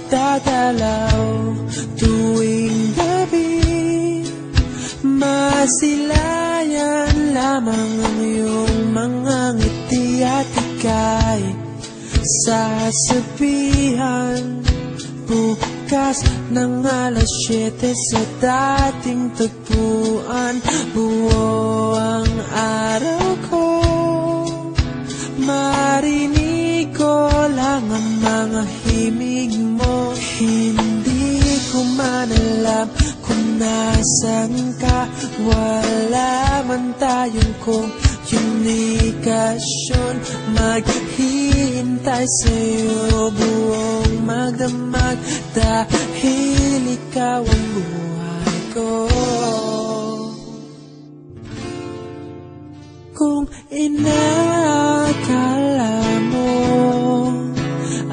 nagdadalaw tuwing gabi. Masilayan lamang ang iyong mga ngiti at ika'y sasabihan bukas ng alas 7 sa dating tagpuan. Buo ang araw ko, marinig ko lang ang mga himig mo. Hindi ko man alam kung nasan ka, wala man tayong komunikasyon. Maghihintay sa'yo buong magdamag dahil ikaw ang buhay ko. Kung inakala mo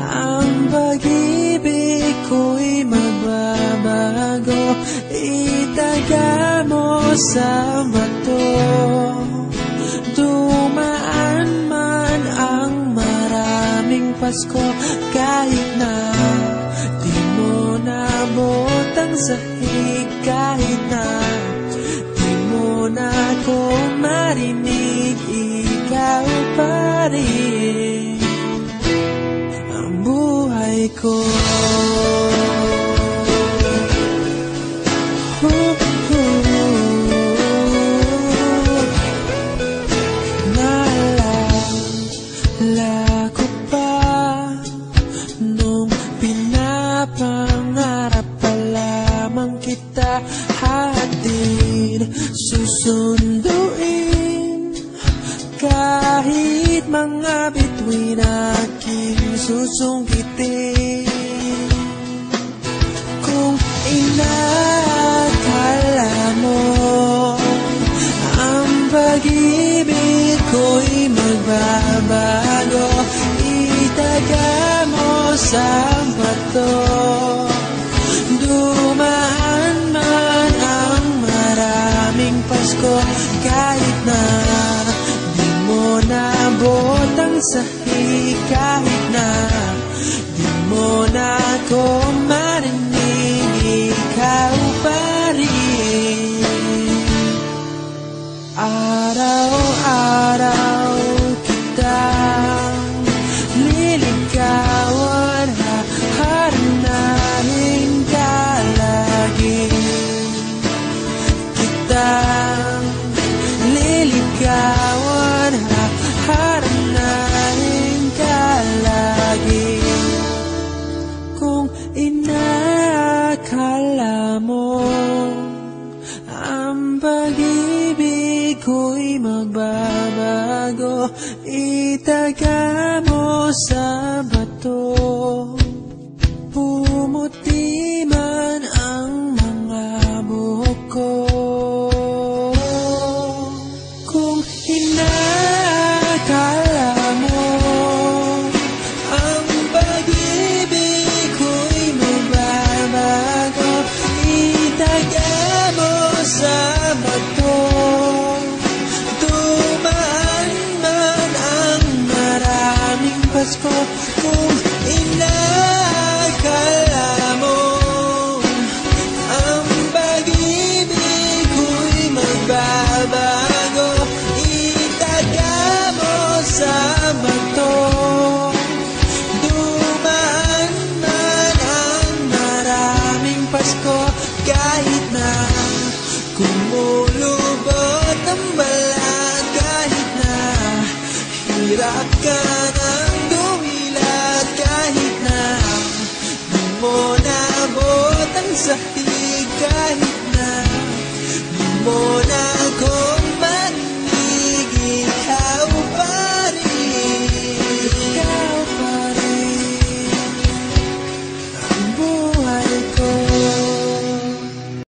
ang pag-ibig ko'y magbabago, itaga mo sa bato. Dumaan man ang maraming Pasko, kahit na di mo nabot ang sahig, kahit na di mo na ako marinig, ikaw pa rin ang buhay ko. Naalala ko pa nung pinapangarap pa lamang kita, hatid susunduin kahit mga bituin aking susungkitin. Kung inakala mo ang pag-ibig ko'y magbabago, itaga mo sa bato. Dumaan man ang maraming Pasko, kahit na di mo nabot ang sahig, kahit na di mo na ako marinig, ikaw pa rin. Araw-araw kitang liligawan, haharanahin ka lagi. Kitang liligawan, haharanahin ka lagi. Kung inakala mo ang pag-ibig ko'y magbabago, itaga mo sa bato. Pumuti man ang mga buhok ko. Kung inakala mo ang pag-ibig ko'y magbabago, itaga mo sa bato. Dumaan man ang maraming Pasko, kung inakala mo ang pag-ibig ko'y magbabago, itaga mo sa bato. Dumaan man ang maraming Pasko, kahit na kumulubot ang balat, kahit na hirap ka ng dumilat, kahit na di mo nabot ang sahig, kahit na di mo na ako